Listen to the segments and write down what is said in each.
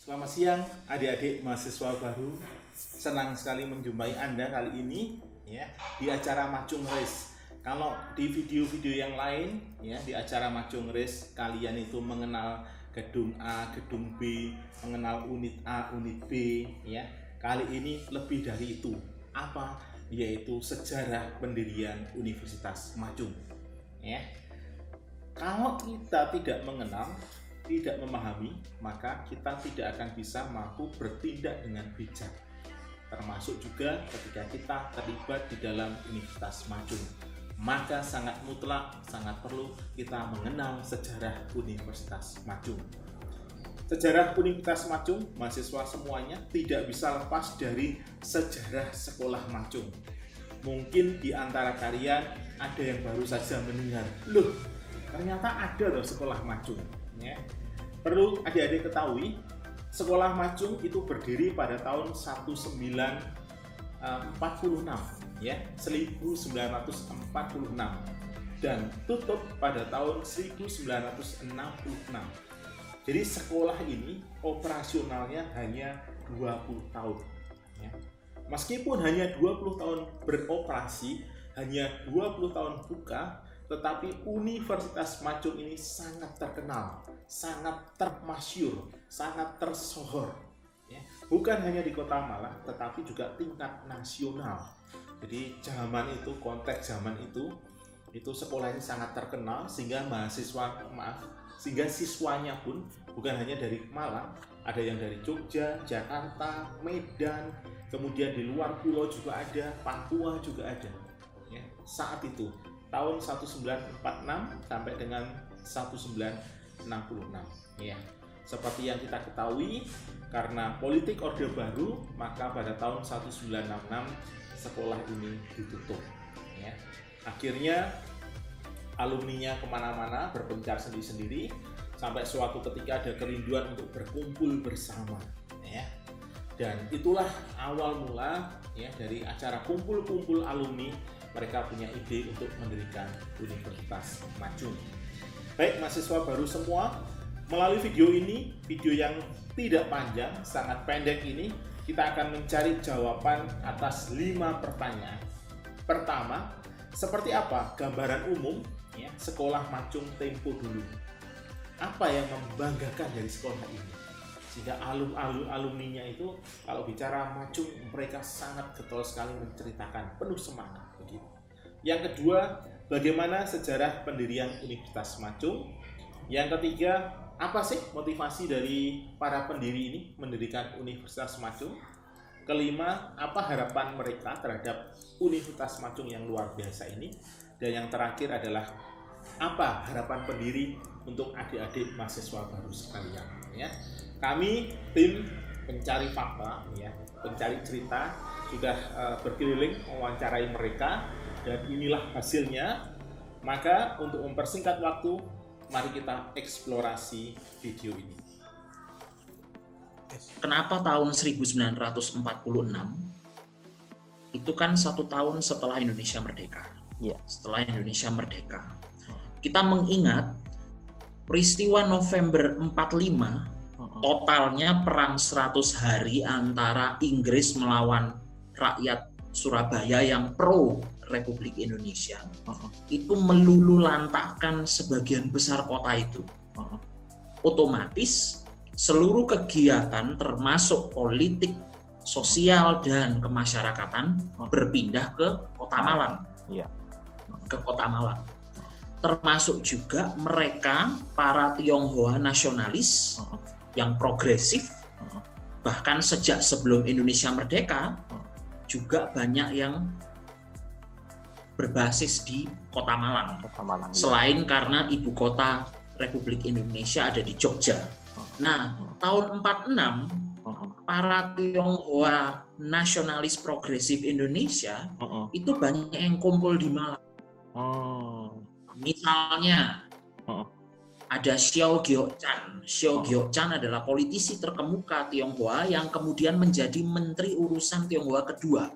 Selamat siang adik-adik mahasiswa baru. Senang sekali menjumpai Anda kali ini ya di acara Macung Race. Kalau di video-video yang lain ya di acara Macung Race kalian itu mengenal gedung A, gedung B, mengenal unit A, unit B ya. Kali ini lebih dari itu. Apa? Yaitu sejarah pendirian Universitas Macung. Ya. Kalau kita tidak mengenal, tidak memahami, maka kita tidak akan bisa mampu bertindak dengan bijak. Termasuk juga ketika kita terlibat di dalam Universitas Macung. Maka sangat mutlak, sangat perlu kita mengenal sejarah Universitas Macung. Sejarah Universitas Macung, mahasiswa semuanya tidak bisa lepas dari sejarah sekolah Macung. Mungkin di antara kalian ada yang baru saja mendengar, loh ternyata ada loh sekolah Macung. Ya. Perlu adik-adik ketahui, sekolah Macung itu berdiri pada tahun 1946 ya, 1946 dan tutup pada tahun 1966. Jadi sekolah ini operasionalnya hanya 20 tahun ya. Meskipun hanya 20 tahun beroperasi, hanya 20 tahun buka, tetapi Universitas Macung ini sangat terkenal, sangat termasyhur, sangat tersohor. Ya. Bukan hanya di Kota Malang, tetapi juga tingkat nasional. Jadi konteks zaman itu sekolah ini sangat terkenal sehingga sehingga siswanya pun bukan hanya dari Malang, ada yang dari Jogja, Jakarta, Medan, kemudian di luar pulau juga ada, Papua juga ada. Ya. Saat itu tahun 1946 sampai dengan 1966 ya. Seperti yang kita ketahui, karena politik Orde Baru, maka pada tahun 1966 sekolah ini ditutup ya. Akhirnya alumninya kemana-mana berpencar sendiri-sendiri sampai suatu ketika ada kerinduan untuk berkumpul bersama ya. Dan itulah awal mula ya dari acara kumpul-kumpul alumni. Mereka punya ide untuk mendirikan Universitas Macung. Baik mahasiswa baru semua, melalui video ini, video yang tidak panjang, sangat pendek ini, kita akan mencari jawaban atas 5 pertanyaan. Pertama, seperti apa gambaran umum ya, sekolah Macung tempo dulu? Apa yang membanggakan dari sekolah ini? Sehingga alumninya itu kalau bicara Macung, mereka sangat getol sekali menceritakan, penuh semangat begitu. Yang kedua, bagaimana sejarah pendirian Universitas Macung? Yang ketiga, apa sih motivasi dari para pendiri ini mendirikan Universitas Macung? Kelima, apa harapan mereka terhadap Universitas Macung yang luar biasa ini? Dan yang terakhir adalah apa harapan pendiri untuk adik-adik mahasiswa baru sekalian ya. Kami tim pencari fakta ya, pencari cerita sudah berkeliling mewawancarai mereka dan inilah hasilnya. Maka untuk mempersingkat waktu, mari kita eksplorasi video ini. Kenapa tahun 1946? Itu kan 1 tahun setelah Indonesia merdeka. Yeah. Setelah Indonesia merdeka. Kita mengingat peristiwa November 45, totalnya perang 100 hari antara Inggris melawan rakyat Surabaya yang pro Republik Indonesia. Itu meluluhlantahkan sebagian besar kota itu. Otomatis seluruh kegiatan termasuk politik, sosial, dan kemasyarakatan berpindah ke Kota Malang. Yeah. Ke Kota Malang. Termasuk juga mereka, para Tionghoa nasionalis yang progresif, bahkan sejak sebelum Indonesia merdeka, juga banyak yang berbasis di Kota Malang. Selain karena ibu kota Republik Indonesia ada di Jogja. Nah, tahun 46, para Tionghoa nasionalis progresif Indonesia itu banyak yang kumpul di Malang. Misalnya, ada Xiao Giok-chan. Xiao Giok-chan adalah politisi terkemuka Tionghoa yang kemudian menjadi Menteri Urusan Tionghoa kedua.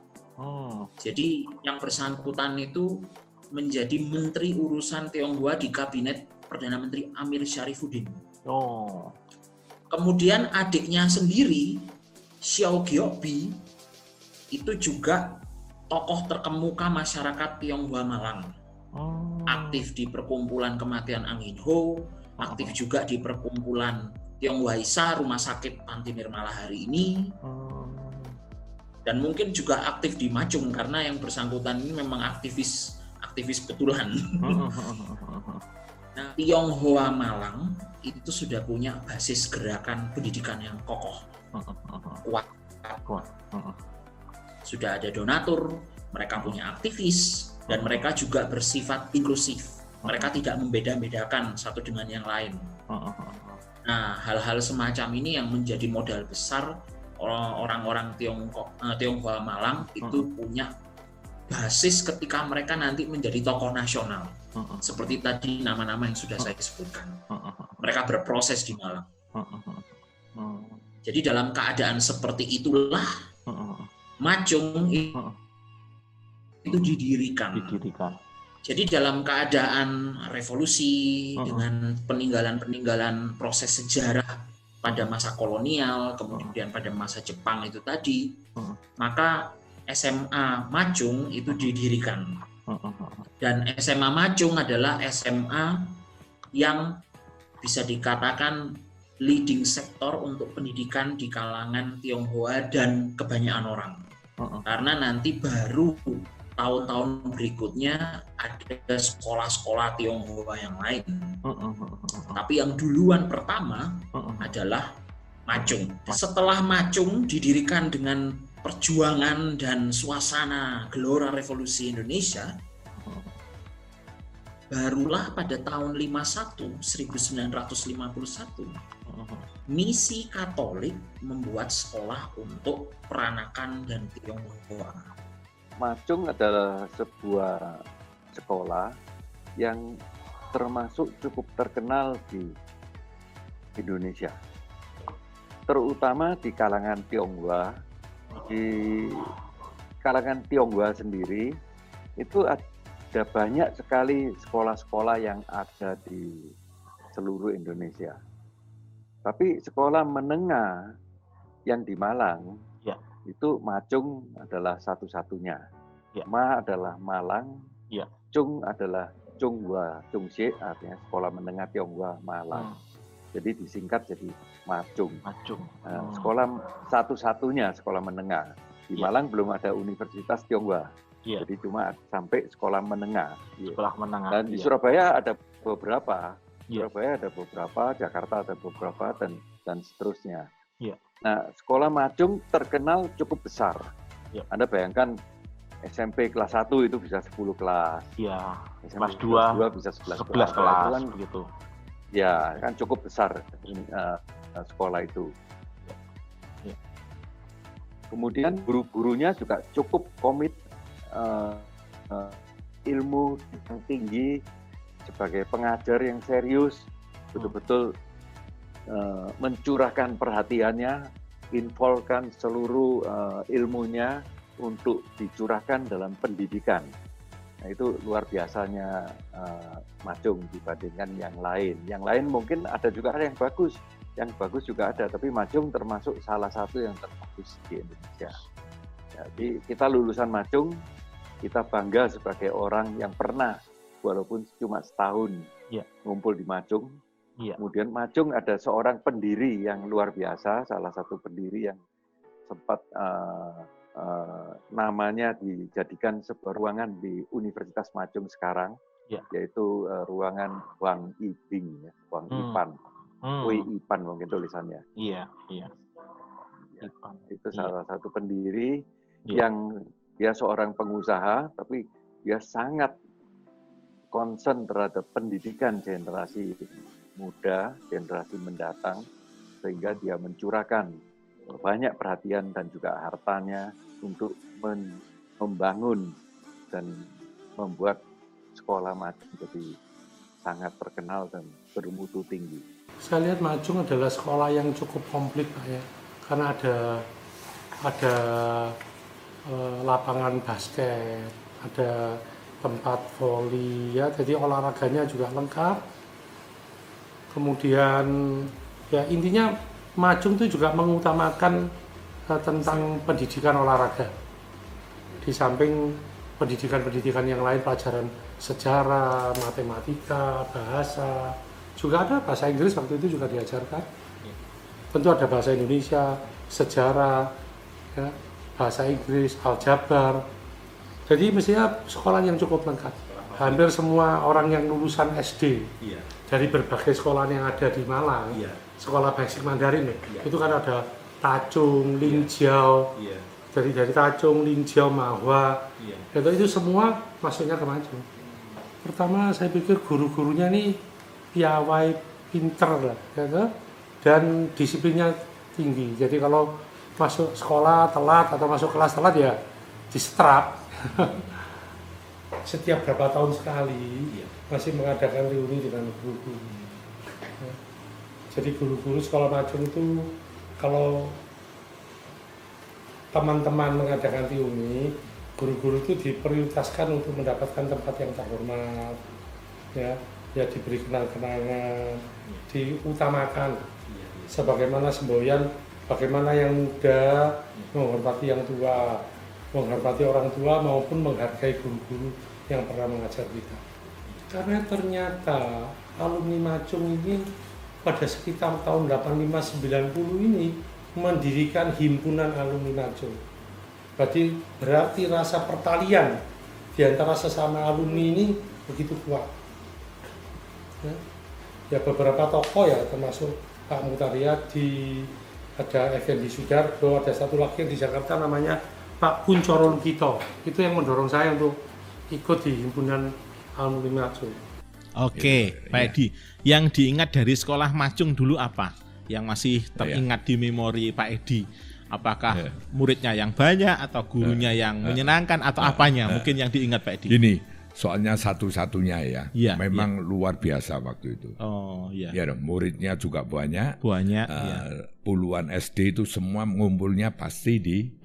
Jadi yang bersangkutan itu menjadi Menteri Urusan Tionghoa di Kabinet Perdana Menteri Amir Syarifuddin. Kemudian adiknya sendiri, Xiao Giobi, itu juga tokoh terkemuka masyarakat Tionghoa Malang. Aktif di perkumpulan kematian Angin Ho, aktif juga di perkumpulan Tionghoa Isa, Rumah Sakit Panti Nirmala hari ini. Dan mungkin juga aktif di Macung karena yang bersangkutan ini memang aktivis betulan. Nah, Tionghoa Malang itu sudah punya basis gerakan pendidikan yang kokoh, kuat. Sudah ada donatur, mereka punya aktivis, dan mereka juga bersifat inklusif. Mereka tidak membeda-bedakan satu dengan yang lain. Nah, hal-hal semacam ini yang menjadi modal besar orang-orang Tionghoa Malang itu punya basis ketika mereka nanti menjadi tokoh nasional. Seperti tadi nama-nama yang sudah saya sebutkan. Mereka berproses di Malang. Jadi dalam keadaan seperti itulah Macung itu didirikan. Jadi dalam keadaan revolusi dengan peninggalan-peninggalan proses sejarah pada masa kolonial, kemudian pada masa Jepang itu tadi, maka SMA Macung itu didirikan. Dan SMA Macung adalah SMA yang bisa dikatakan leading sektor untuk pendidikan di kalangan Tionghoa dan kebanyakan orang. Karena nanti baru tahun-tahun berikutnya ada sekolah-sekolah Tionghoa yang lain. Tapi yang duluan pertama adalah Macung. Setelah Macung didirikan dengan perjuangan dan suasana gelora revolusi Indonesia, barulah pada tahun 1951, misi Katolik membuat sekolah untuk peranakan dan Tionghoa. Macung adalah sebuah sekolah yang termasuk cukup terkenal di Indonesia, terutama di kalangan Tionghoa. Di kalangan Tionghoa sendiri itu ada banyak sekali sekolah-sekolah yang ada di seluruh Indonesia. Tapi sekolah menengah yang di Malang, itu Macung adalah satu-satunya. Ma adalah Malang, Chung adalah Chunghua, Chungxie artinya sekolah menengah Tionghoa Malang. Jadi disingkat jadi Macung. Sekolah satu-satunya sekolah menengah. Di Malang belum ada Universitas Tionghoa. Jadi cuma sampai sekolah menengah. Dan di Surabaya ada beberapa. Jakarta ada beberapa dan seterusnya. Nah, sekolah Macung terkenal cukup besar. Anda bayangkan SMP kelas 1 itu bisa 10 kelas. Kelas 2 bisa 11 kelas kan, begitu. Ya, kan cukup besar sekolah itu. Kemudian guru-gurunya juga cukup komit, ilmu yang tinggi, sebagai pengajar yang serius, betul-betul mencurahkan perhatiannya, involvekan seluruh ilmunya untuk dicurahkan dalam pendidikan. Nah, itu luar biasanya Macung dibandingkan yang lain. Yang lain mungkin ada juga yang bagus. Yang bagus juga ada, tapi Macung termasuk salah satu yang terbagus di Indonesia. Jadi kita lulusan Macung, kita bangga sebagai orang yang pernah, walaupun cuma setahun, ngumpul di Macung. Kemudian Macung ada seorang pendiri yang luar biasa, salah satu pendiri yang sempat namanya dijadikan sebuah ruangan di Universitas Macung sekarang, yaitu ruangan Wang Ibing, Wang Ipan, Wei Ipan mungkin tulisannya. Itu salah satu pendiri yang dia seorang pengusaha, tapi dia sangat concern terhadap pendidikan generasi muda, generasi mendatang, sehingga dia mencurahkan banyak perhatian dan juga hartanya untuk membangun dan membuat sekolah Macung jadi sangat terkenal dan bermutu tinggi. Saya lihat Macung adalah sekolah yang cukup komplit, Pak, ya, karena ada lapangan basket, ada tempat voli, ya, jadi olahraganya juga lengkap. Kemudian ya intinya Majung itu juga mengutamakan tentang pendidikan olahraga. Di samping pendidikan-pendidikan yang lain, pelajaran sejarah, matematika, bahasa, juga ada bahasa Inggris waktu itu juga diajarkan. Tentu ada bahasa Indonesia, sejarah, ya, bahasa Inggris, aljabar. Jadi mestinya sekolah yang cukup lengkap. Hampir semua orang yang lulusan SD dari berbagai sekolah yang ada di Malang, sekolah basic Mandarin itu kan ada Tacung, Lingjao, dari Tacung, Lingjao, Mahua, itu semua masuknya ke Majung. Pertama saya pikir guru-gurunya nih piawai, pinter lah, gitu, dan disiplinnya tinggi. Jadi kalau masuk sekolah telat atau masuk kelas telat ya disetrap. Setiap berapa tahun sekali masih mengadakan reuni dengan guru-guru. Jadi guru-guru sekolah Majung itu kalau teman-teman mengadakan reuni, guru-guru itu diprioritaskan untuk mendapatkan tempat yang terhormat, ya diberi kenang-kenangan, diutamakan. Sebagaimana semboyan, bagaimana yang muda menghormati yang tua, menghormati orang tua maupun menghargai guru-guru yang pernah mengajar kita. Karena ternyata alumni Majung ini pada sekitar tahun 85-90 ini mendirikan himpunan alumni Majung. Berarti rasa pertalian di antara sesama alumni ini begitu kuat. Ya beberapa tokoh ya, termasuk Pak Mutariadi, ada Effendi Sudardo, ada satu lagi yang di Jakarta namanya Pak Kuncoro Lukito. Itu yang mendorong saya untuk ikut di himpunan alumni Majung. Oke, Pak Edi, yang diingat dari sekolah Majung dulu apa? Yang masih teringat di memori Pak Edi? Apakah muridnya yang banyak atau gurunya yang menyenangkan atau apanya? Mungkin yang diingat Pak Edi. Ini soalnya satu-satunya ya, memang luar biasa waktu itu. Oh iya. Ya, muridnya juga banyak. Banyak. Puluhan SD itu semua ngumpulnya pasti di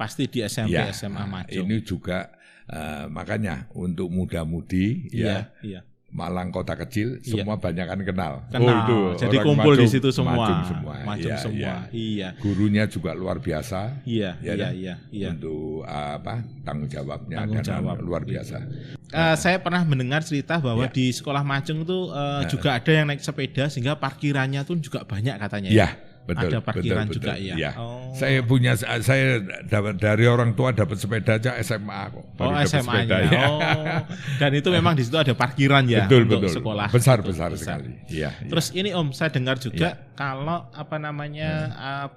SMP SMA Majung. Ini juga makanya untuk muda-mudi Malang kota kecil semua banyakan kenal. Itu jadi kumpul Majung, di situ semua. Majung semua. Iya. Gurunya juga luar biasa. Iya. Untuk tanggung jawabnya luar biasa. Saya pernah mendengar cerita bahwa di sekolah Majung itu juga ada yang naik sepeda sehingga parkirannya tuh juga banyak katanya. Iya. Betul, ada parkiran betul, juga ya. Oh. Saya dapat dari orang tua dapat sepeda aja SMA kok. SMA-nya. Dan itu memang di situ ada parkiran ya untuk sekolah. Besar sekali. Iya. Terus ini Om, saya dengar juga kalau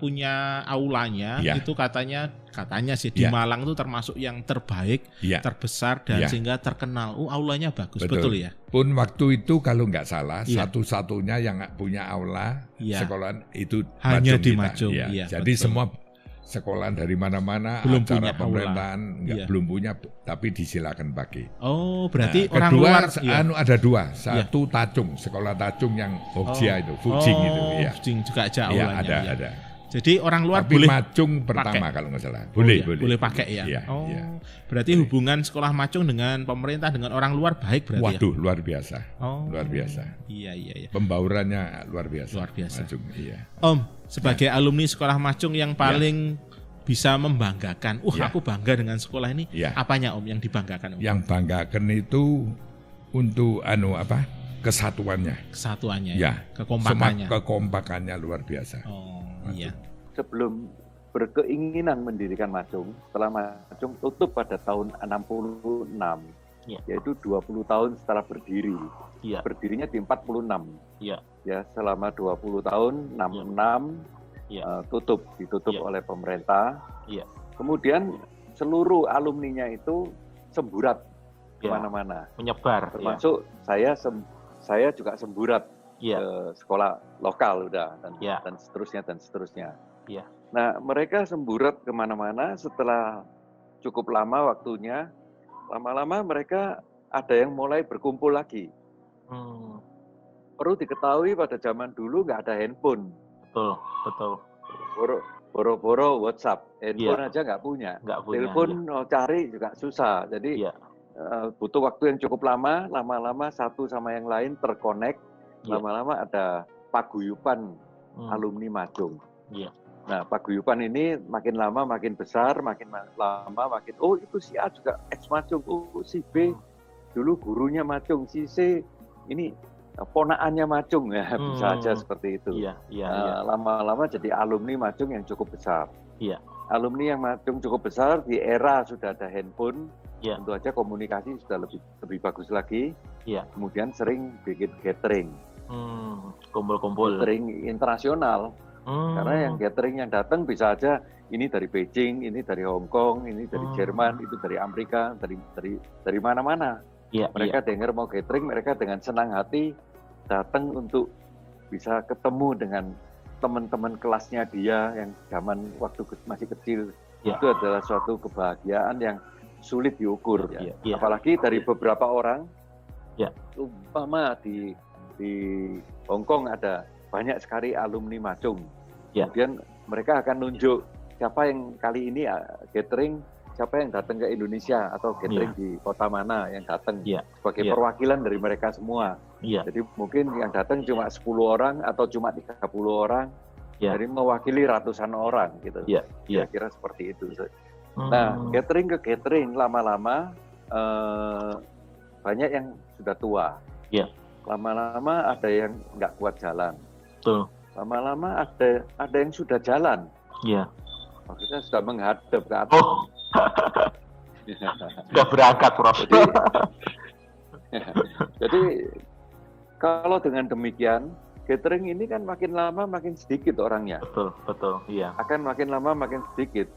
punya aulanya itu katanya sih di Malang itu termasuk yang terbaik, terbesar dan sehingga terkenal. Aulanya bagus, betul ya? Pun waktu itu kalau nggak salah satu-satunya yang punya aula sekolahan itu hanya Majung di Majung. Jadi semua sekolahan dari mana-mana belum acara punya pemerintahan belum punya, tapi disilakan pakai. Oh, berarti orang kedua, luar ada dua, satu Tacung, sekolah Tacung yang Hokjia itu, Fujing itu. Fujing juga aja aulanya. Ada. Jadi orang luar tapi boleh Majung pertama kalau nggak salah. Boleh pakai ya. Berarti hubungan sekolah Majung dengan pemerintah dengan orang luar baik berarti. Waduh, luar biasa. Luar biasa. Iya. Pembaurannya luar biasa. Majung, Om, sebagai alumni sekolah Majung yang paling bisa membanggakan. Aku bangga dengan sekolah ini. Apanya Om yang dibanggakan Om? Yang banggakan itu untuk kesatuannya. Kesatuannya ya. Kekompakannya. Kekompakannya luar biasa. Iya. Sebelum berkeinginan mendirikan Majung, setelah Majung tutup pada tahun 66, yaitu 20 tahun setelah berdiri. Berdirinya di 46. Ya, selama 20 tahun 66 ditutup oleh pemerintah. Kemudian seluruh alumninya itu semburat kemana-mana, menyebar. Termasuk saya juga semburat ke sekolah lokal dan seterusnya. Nah, mereka semburat kemana-mana. Setelah cukup lama waktunya, lama-lama mereka ada yang mulai berkumpul lagi. Perlu diketahui pada zaman dulu nggak ada handphone. Betul. Boro-boro WhatsApp, handphone aja nggak punya. Telepon cari juga susah. Jadi butuh waktu yang cukup lama-lama satu sama yang lain terkonek. Lama-lama ada paguyuban alumni Majung. Iya. Nah, paguyuban ini makin lama makin besar, makin lama makin, oh itu si A juga ex-Macung, oh si B dulu gurunya Macung, si C ini ponakannya Macung, ya bisa aja seperti itu. Lama-lama jadi alumni Macung yang cukup besar. Iya. Alumni yang Macung cukup besar, di era sudah ada handphone, tentu aja komunikasi sudah lebih bagus lagi. Iya. Kemudian sering bikin gathering. Kumpul-kumpul. Gathering internasional. Karena yang gathering yang datang bisa aja ini dari Beijing, ini dari Hong Kong, ini dari Jerman, itu dari Amerika, dari mana-mana. Mereka dengar mau gathering, mereka dengan senang hati datang untuk bisa ketemu dengan teman-teman kelasnya dia yang zaman waktu masih kecil. Itu adalah suatu kebahagiaan yang sulit diukur. Apalagi dari beberapa orang, umpama di Hong Kong ada banyak sekali alumni Macung. Kemudian mereka akan nunjuk siapa yang kali ini gathering, siapa yang datang ke Indonesia atau gathering di kota mana yang datang sebagai perwakilan dari mereka semua. Jadi mungkin yang datang cuma 10 orang atau cuma 30 orang, jadi mewakili ratusan orang gitu. Kira-kira seperti itu. Nah, gathering ke gathering lama-lama banyak yang sudah tua. Lama-lama ada yang nggak kuat jalan. Betul. Lama-lama ada yang sudah jalan. Maksudnya sudah menghadap ke atas. Oh. Sudah berangkat, Prof. Jadi kalau dengan demikian, gathering ini kan makin lama makin sedikit orangnya. Betul, iya. Akan makin lama makin sedikit.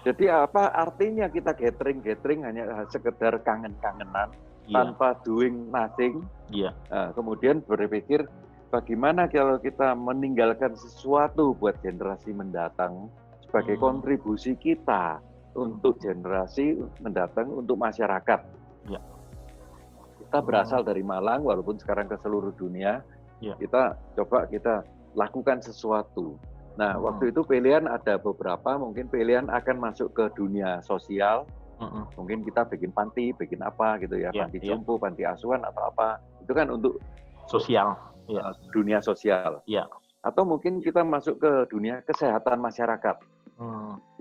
Jadi apa artinya kita gathering hanya sekedar kangen-kangenan tanpa doing nothing. Kemudian berpikir bagaimana kalau kita meninggalkan sesuatu buat generasi mendatang sebagai kontribusi kita untuk generasi mendatang, untuk masyarakat. Kita berasal dari Malang, walaupun sekarang ke seluruh dunia, kita lakukan sesuatu. Nah, waktu itu pilihan ada beberapa, mungkin pilihan akan masuk ke dunia sosial, mungkin kita bikin panti, bikin apa gitu ya, panti jompo, panti asuhan atau apa, itu kan untuk sosial. Dunia sosial. Atau mungkin kita masuk ke dunia kesehatan masyarakat.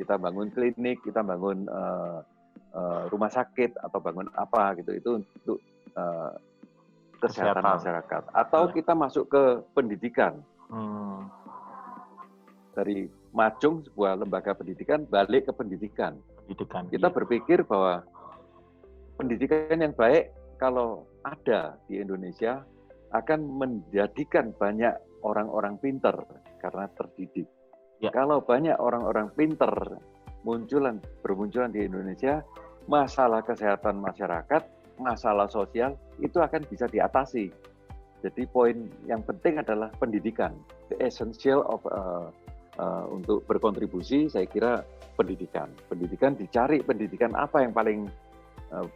Kita bangun klinik, kita bangun rumah sakit atau bangun apa gitu. Itu untuk kesehatan masyarakat. Atau kita masuk ke pendidikan. Dari Macung, sebuah lembaga pendidikan, balik ke pendidikan. Kita berpikir bahwa pendidikan yang baik kalau ada di Indonesia akan menjadikan banyak orang-orang pinter karena terdidik. Kalau banyak orang-orang pinter bermunculan di Indonesia, masalah kesehatan masyarakat, masalah sosial itu akan bisa diatasi. Jadi poin yang penting adalah pendidikan. The essential of untuk berkontribusi, saya kira pendidikan. Pendidikan dicari, pendidikan apa yang paling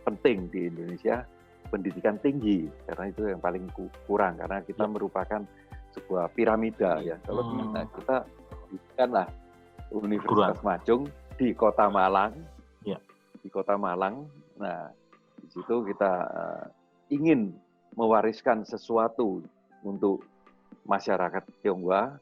penting di Indonesia? Pendidikan tinggi, karena itu yang paling kurang, karena kita merupakan sebuah piramida ya. Kalau kita bukanlah Universitas Macung di Kota Malang, di Kota Malang. Nah, di situ kita ingin mewariskan sesuatu untuk masyarakat Tionghoa,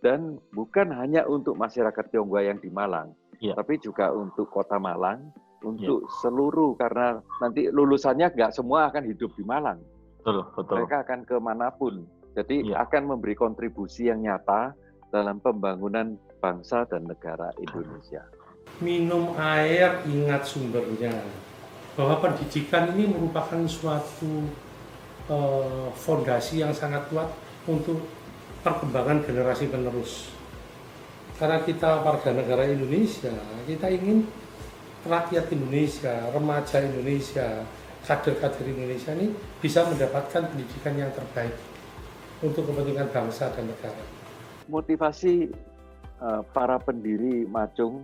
dan bukan hanya untuk masyarakat Tionghoa yang di Malang, tapi juga untuk Kota Malang. Untuk seluruh, karena nanti lulusannya nggak semua akan hidup di Malang. Betul. Mereka akan kemanapun. Jadi akan memberi kontribusi yang nyata dalam pembangunan bangsa dan negara Indonesia. Minum air, ingat sumbernya. Bahwa pendidikan ini merupakan suatu fondasi yang sangat kuat untuk perkembangan generasi penerus. Karena kita warga negara Indonesia, kita ingin rakyat Indonesia, remaja Indonesia, kader-kader Indonesia ini bisa mendapatkan pendidikan yang terbaik untuk kepentingan bangsa dan negara. Motivasi para pendiri Macung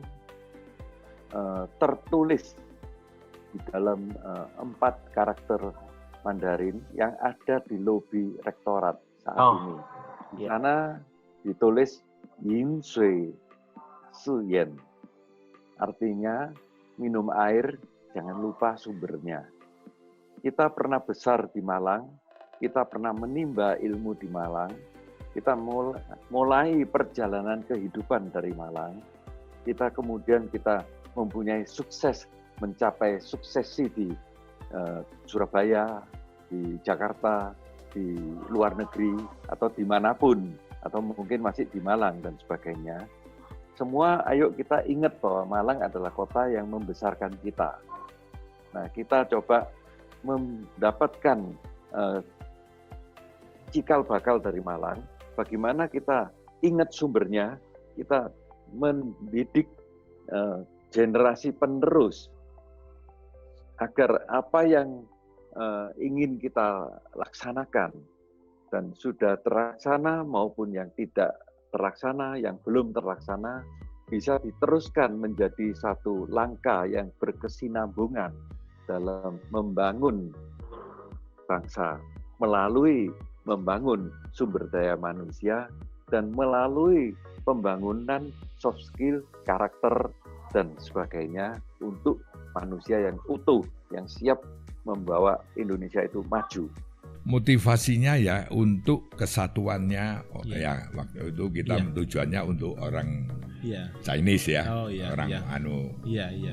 tertulis di dalam 4 karakter Mandarin yang ada di lobi rektorat saat ini. Di sana ditulis Yin Shui Si Yen. Artinya minum air, jangan lupa sumbernya. Kita pernah besar di Malang, kita pernah menimba ilmu di Malang, kita mulai perjalanan kehidupan dari Malang, kita kemudian mempunyai sukses, mencapai suksesi di Surabaya, di Jakarta, di luar negeri, atau dimanapun, atau mungkin masih di Malang dan sebagainya. Semua ayo kita ingat bahwa Malang adalah kota yang membesarkan kita. Nah, kita coba mendapatkan cikal bakal dari Malang, bagaimana kita ingat sumbernya, kita mendidik generasi penerus agar apa yang ingin kita laksanakan dan sudah terlaksana maupun yang tidak terlaksana, yang belum terlaksana, bisa diteruskan menjadi satu langkah yang berkesinambungan dalam membangun bangsa melalui membangun sumber daya manusia dan melalui pembangunan soft skill, karakter, dan sebagainya untuk manusia yang utuh, yang siap membawa Indonesia itu maju. Motivasinya ya untuk kesatuannya, ya waktu itu kita tujuannya untuk orang Chinese ya, orang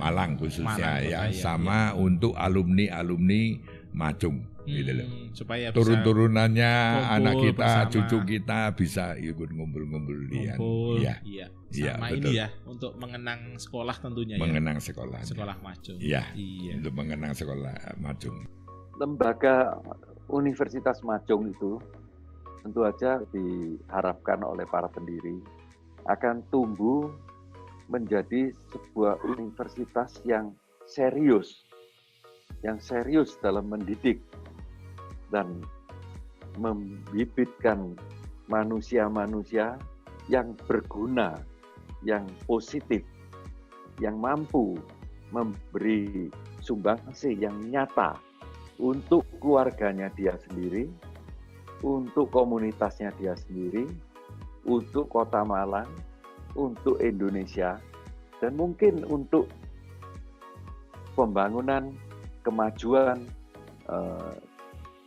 Malang khususnya Malang, sama untuk alumni Macung. Gitu loh. Supaya turun-turunannya anak kita, bersama. Cucu kita bisa ikut ngumpul-ngumpul lihat. Sama betul. Ini ya untuk mengenang sekolah tentunya. Mengenang sekolah. Sekolah Macung. Iya. Untuk mengenang sekolah Macung. Lembaga Universitas Macung itu tentu saja diharapkan oleh para pendiri akan tumbuh menjadi sebuah universitas yang serius dalam mendidik dan membibitkan manusia-manusia yang berguna, yang positif, yang mampu memberi sumbangsi yang nyata untuk keluarganya dia sendiri, untuk komunitasnya dia sendiri, untuk Kota Malang, untuk Indonesia, dan mungkin untuk pembangunan, kemajuan,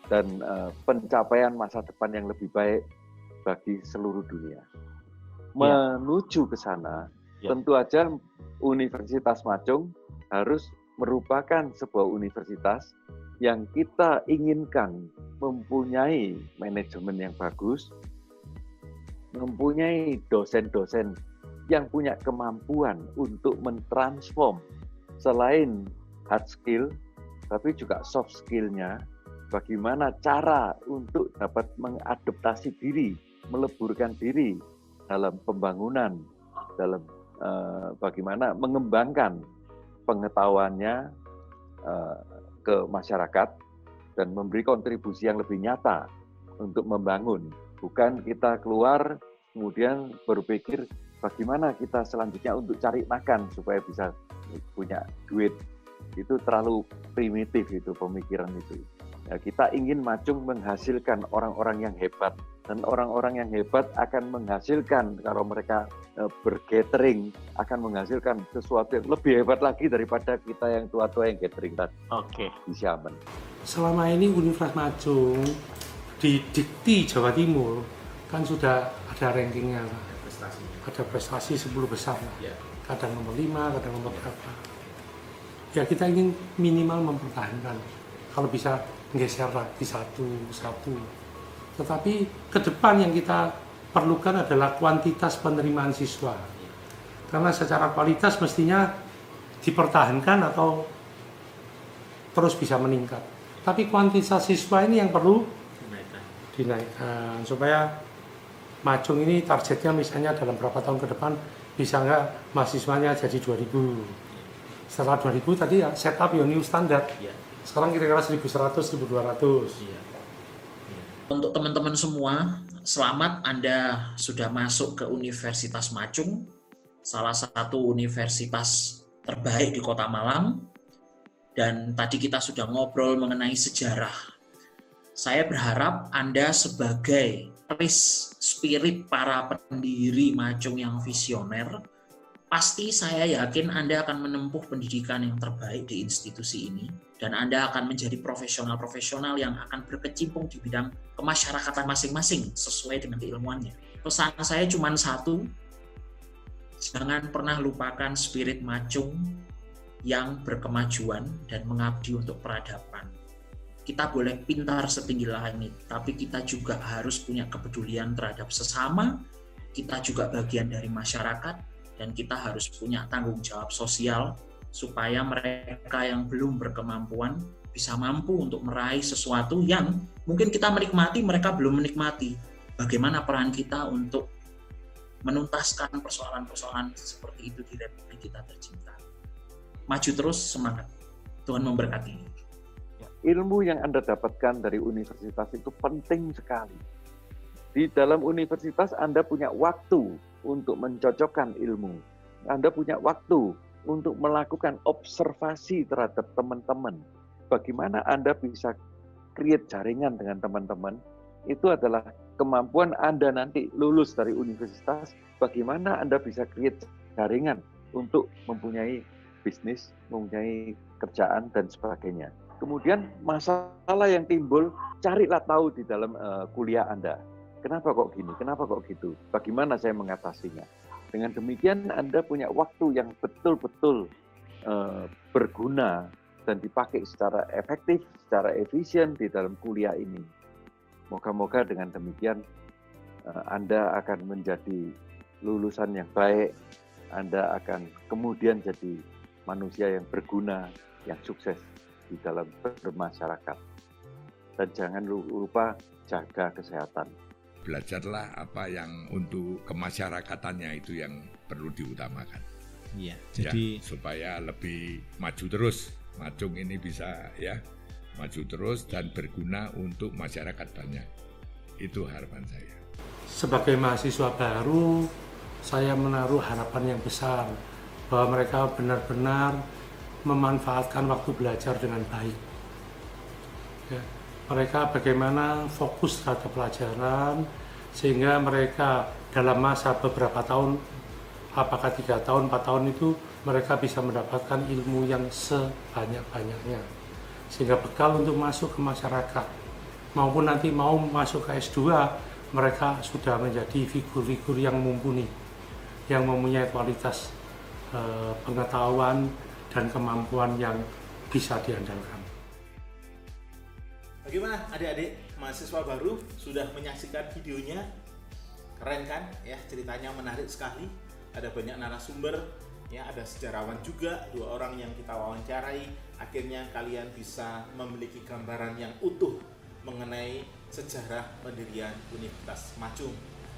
dan pencapaian masa depan yang lebih baik bagi seluruh dunia. Menuju ke sana, tentu saja Universitas Macung harus merupakan sebuah universitas yang kita inginkan mempunyai manajemen yang bagus, mempunyai dosen-dosen yang punya kemampuan untuk mentransform selain hard skill, tapi juga soft skill-nya, bagaimana cara untuk dapat mengadaptasi diri, meleburkan diri dalam pembangunan, dalam bagaimana mengembangkan pengetahuannya ke masyarakat dan memberi kontribusi yang lebih nyata untuk membangun. Bukan kita keluar kemudian berpikir bagaimana kita selanjutnya untuk cari makan supaya bisa punya duit. Itu terlalu primitif itu pemikiran itu. Ya, kita ingin Macung menghasilkan orang-orang yang hebat, dan orang-orang yang hebat akan menghasilkan, kalau mereka bergathering, akan menghasilkan sesuatu yang lebih hebat lagi daripada kita yang tua-tua yang gathering tadi. Oke. Di Xiamen. Selama ini Universitas Macung di Dikti Jawa Timur kan sudah ada rankingnya, ada prestasi 10 besar, kadang nomor 5, kadang nomor berapa. Ya kita ingin minimal mempertahankan, kalau bisa geser lagi satu. Tetapi ke depan yang kita perlukan adalah kuantitas penerimaan siswa. Karena secara kualitas mestinya dipertahankan atau terus bisa meningkat. Tapi kuantitas siswa ini yang perlu dinaikkan supaya Macung ini targetnya misalnya dalam berapa tahun ke depan bisa nggak mahasiswanya jadi 2.000. Setelah 2.000 tadi ya setup ya new standar. Sekarang kira-kira 1.100, 1.200. Untuk teman-teman semua, selamat Anda sudah masuk ke Universitas Macung, salah satu universitas terbaik di Kota Malang. Dan tadi kita sudah ngobrol mengenai sejarah. Saya berharap Anda sebagai spirit para pendiri Macung yang visioner pasti saya yakin Anda akan menempuh pendidikan yang terbaik di institusi ini, dan Anda akan menjadi profesional-profesional yang akan berkecimpung di bidang kemasyarakatan masing-masing sesuai dengan keilmuannya. Pesan saya cuma satu, jangan pernah lupakan spirit Macung yang berkemajuan dan mengabdi untuk peradaban. Kita boleh pintar setinggi langit, tapi kita juga harus punya kepedulian terhadap sesama, kita juga bagian dari masyarakat, dan kita harus punya tanggung jawab sosial supaya mereka yang belum berkemampuan bisa mampu untuk meraih sesuatu yang mungkin kita menikmati, mereka belum menikmati. Bagaimana peran kita untuk menuntaskan persoalan-persoalan seperti itu di Republik kita tercinta. Maju terus, semangat. Tuhan memberkati. Ilmu yang Anda dapatkan dari universitas itu penting sekali. Di dalam universitas Anda punya waktu untuk mencocokkan ilmu. Anda punya waktu untuk melakukan observasi terhadap teman-teman. Bagaimana Anda bisa create jaringan dengan teman-teman, itu adalah kemampuan Anda nanti lulus dari universitas, bagaimana Anda bisa create jaringan untuk mempunyai bisnis, mempunyai kerjaan, dan sebagainya. Kemudian masalah yang timbul, carilah tahu di dalam kuliah Anda. Kenapa kok gini? Kenapa kok gitu? Bagaimana saya mengatasinya? Dengan demikian Anda punya waktu yang betul-betul berguna dan dipakai secara efektif, secara efisien di dalam kuliah ini. Moga-moga dengan demikian Anda akan menjadi lulusan yang baik, Anda akan kemudian jadi manusia yang berguna, yang sukses di dalam bermasyarakat. Dan jangan lupa jaga kesehatan. Belajarlah apa yang untuk kemasyarakatannya itu yang perlu diutamakan. Iya, jadi supaya lebih maju terus. Macung ini bisa maju terus dan berguna untuk masyarakat banyak. Itu harapan saya. Sebagai mahasiswa baru, saya menaruh harapan yang besar bahwa mereka benar-benar memanfaatkan waktu belajar dengan baik. Ya, mereka bagaimana fokus terhadap pelajaran sehingga mereka dalam masa beberapa tahun, apakah 3 tahun, 4 tahun itu mereka bisa mendapatkan ilmu yang sebanyak-banyaknya sehingga bekal untuk masuk ke masyarakat maupun nanti mau masuk ke S2 mereka sudah menjadi figur-figur yang mumpuni, yang mempunyai kualitas pengetahuan dan kemampuan yang bisa diandalkan. Bagaimana adik-adik mahasiswa baru sudah menyaksikan videonya? Keren kan? Ya, ceritanya menarik sekali. Ada banyak narasumber, ya, ada sejarawan juga, 2 orang yang kita wawancarai. Akhirnya kalian bisa memiliki gambaran yang utuh mengenai sejarah pendirian Universitas Macung.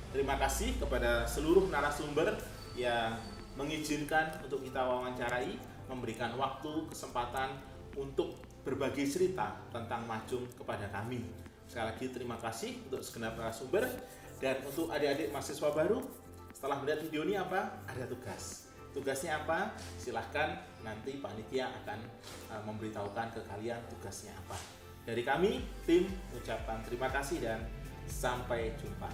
Terima kasih kepada seluruh narasumber yang mengizinkan untuk kita wawancarai, memberikan waktu, kesempatan untuk berbagi cerita tentang Macung kepada kami. Sekali lagi terima kasih untuk segenap narasumber. Dan untuk adik-adik mahasiswa baru, setelah melihat video ini ada tugas. Tugasnya apa? Silahkan nanti panitia akan memberitahukan ke kalian tugasnya apa. Dari kami, tim ucapkan terima kasih dan sampai jumpa.